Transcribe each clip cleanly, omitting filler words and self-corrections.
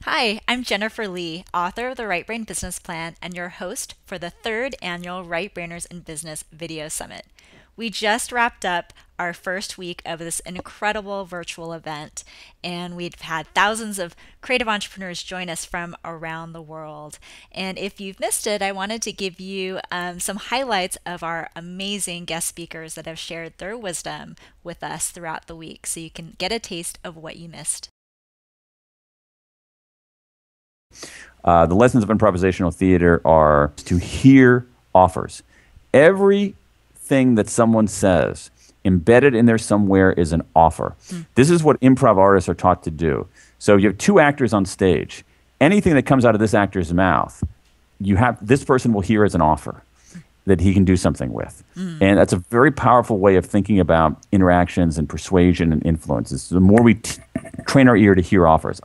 Hi, I'm Jennifer Lee, author of the Right Brain Business Plan and your host for the third annual Right Brainers in Business Video Summit. We just wrapped up our first week of this incredible virtual event, and we've had thousands of creative entrepreneurs join us from around the world. And if you've missed it, I wanted to give you some highlights of our amazing guest speakers that have shared their wisdom with us throughout the week so you can get a taste of what you missed. The lessons of improvisational theater are to hear offers. Everything that someone says, embedded in there somewhere is an offer. This is what improv artists are taught to do. So you have two actors on stage. Anything that comes out of this actor's mouth, this person will hear as an offer that he can do something with. And that's a very powerful way of thinking about interactions and persuasion and influences. The more we train our ear to hear offers.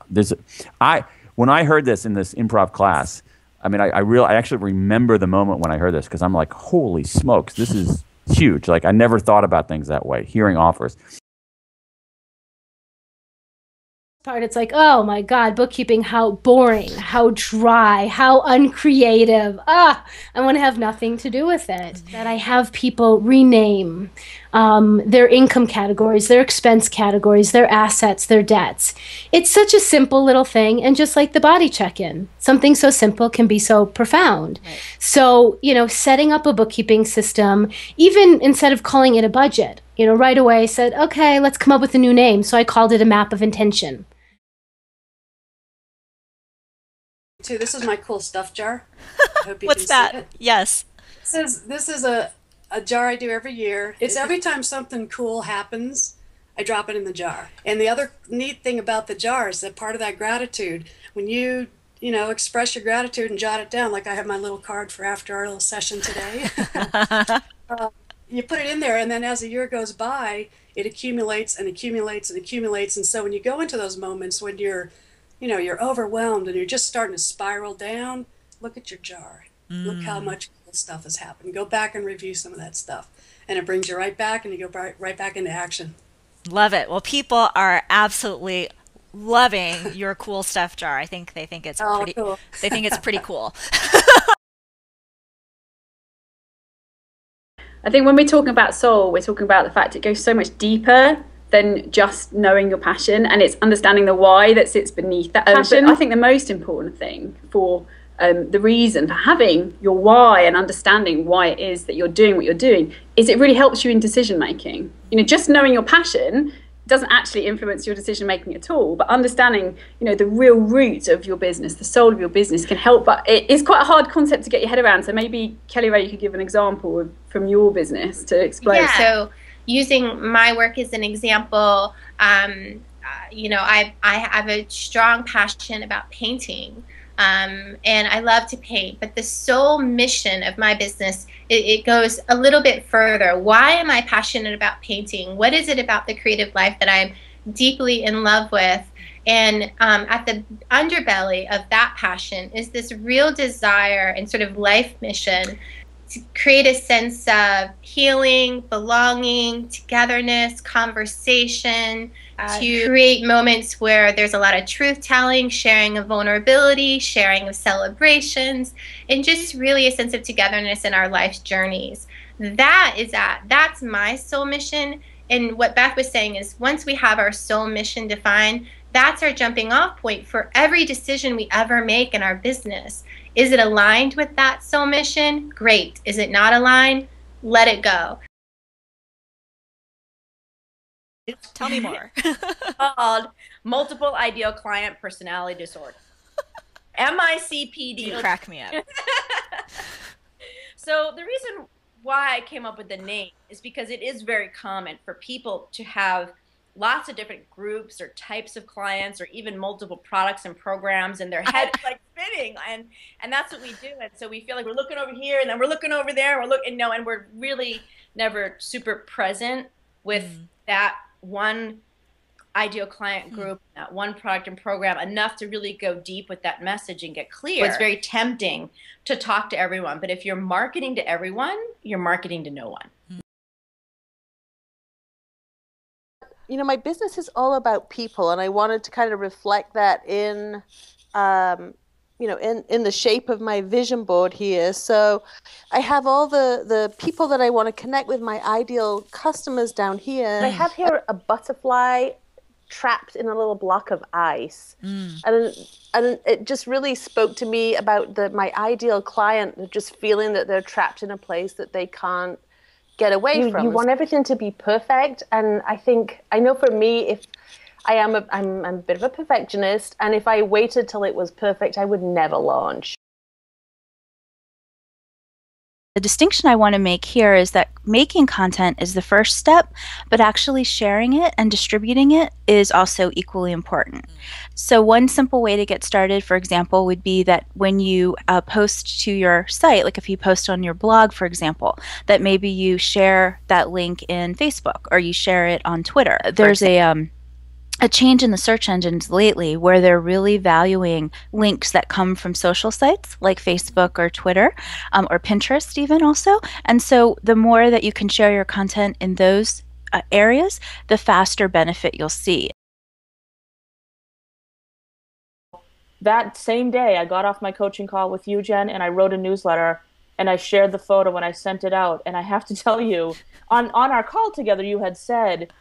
When I heard this in this improv class, I mean, I actually remember the moment when I heard this because I'm like, holy smokes, this is huge. Like, I never thought about things that way, hearing offers. It's like, oh my God, bookkeeping, how boring, how dry, how uncreative. I want to have nothing to do with it. That I have people rename their income categories, their expense categories, their assets, their debts. It's such a simple little thing. And just like the body check-in, something so simple can be so profound. Right. So, setting up a bookkeeping system, even instead of calling it a budget, right away I said, okay, let's come up with a new name. So I called it a map of intention. This is my cool stuff jar. I hope you What's can that? See it. Yes. This is a jar I do every year. It's every time something cool happens, I drop it in the jar. And the other neat thing about the jar is that part of that gratitude, when you express your gratitude and jot it down, like I have my little card for after our little session today. You put it in there, and then as the year goes by, it accumulates and accumulates and accumulates. And so when you go into those moments when you're overwhelmed and you're just starting to spiral down, look at your jar. Look how much cool stuff has happened. Go back and review some of that stuff. And it brings you right back, and you go right back into action. Love it. Well, people are absolutely loving your cool stuff jar. I think they think it's pretty cool. They think it's pretty cool. I think when we're talking about soul, we're talking about the fact it goes so much deeper than just knowing your passion, and it's understanding the why that sits beneath that passion. I think the most important thing for the reason for having your why and understanding why it is that you're doing what you're doing is it really helps you in decision making. Just knowing your passion doesn't actually influence your decision making at all, but understanding the real root of your business, the soul of your business, can help. But it is quite a hard concept to get your head around. So maybe Kerri Rae, you could give an example from your business to explain. Yeah. So using my work as an example, I have a strong passion about painting. And I love to paint, but the sole mission of my business, it goes a little bit further. Why am I passionate about painting? What is it about the creative life that I'm deeply in love with? And at the underbelly of that passion is this real desire and sort of life mission to create a sense of healing, belonging, togetherness, conversation, to create moments where there's a lot of truth-telling, sharing of vulnerability, sharing of celebrations, and just really a sense of togetherness in our life's journeys. That's my soul mission. And what Beth was saying is once we have our soul mission defined, that's our jumping off point for every decision we ever make in our business. Is it aligned with that soul mission? Great. Is it not aligned? Let it go. Tell me more. Called multiple ideal client personality disorder. MICPD. You crack me up. So the reason why I came up with the name is because it is very common for people to have lots of different groups or types of clients, or even multiple products and programs in their head, like spinning, and that's what we do. And so we feel like we're looking over here, and then we're looking over there, and we're really never super present with that one ideal client group, that one product and program, enough to really go deep with that message and get clear. It's very tempting to talk to everyone, but if you're marketing to everyone, you're marketing to no one. My business is all about people, and I wanted to kind of reflect that in in the shape of my vision board here. So I have all the people that I want to connect with, my ideal customers down here. I have here a butterfly trapped in a little block of ice. And it just really spoke to me about my ideal client, just feeling that they're trapped in a place that they can't get away from. You want everything to be perfect. And I know for me, if I'm a bit of a perfectionist, and if I waited till it was perfect, I would never launch. The distinction I want to make here is that making content is the first step, but actually sharing it and distributing it is also equally important. So one simple way to get started, for example, would be that when you post to your site, like if you post on your blog, for example, that maybe you share that link in Facebook or you share it on Twitter. There's a change in the search engines lately where they're really valuing links that come from social sites like Facebook or Twitter or Pinterest even also. And so the more that you can share your content in those areas, the faster benefit you'll see. That same day, I got off my coaching call with you, Jen, and I wrote a newsletter and I shared the photo when I sent it out. And I have to tell you, on our call together, you had said,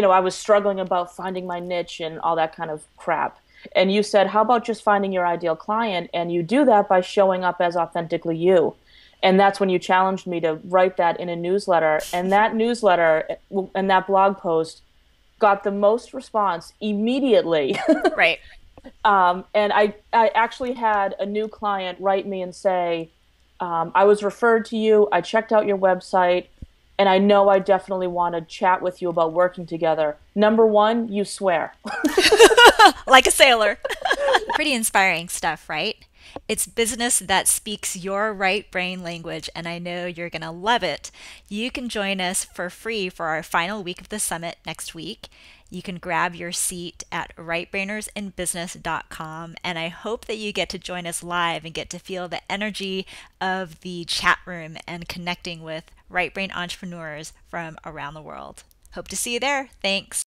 I was struggling about finding my niche and all that kind of crap. And you said, how about just finding your ideal client? And you do that by showing up as authentically you. And that's when you challenged me to write that in a newsletter. And that newsletter and that blog post got the most response immediately. Right. And I actually had a new client write me and say, I was referred to you. I checked out your website. And I know I definitely want to chat with you about working together. Number one, you swear. Like a sailor. Pretty inspiring stuff, right? It's business that speaks your right brain language, and I know you're going to love it. You can join us for free for our final week of the summit next week. You can grab your seat at rightbrainersinbusiness.com, and I hope that you get to join us live and get to feel the energy of the chat room and connecting with right brain entrepreneurs from around the world. Hope to see you there. Thanks.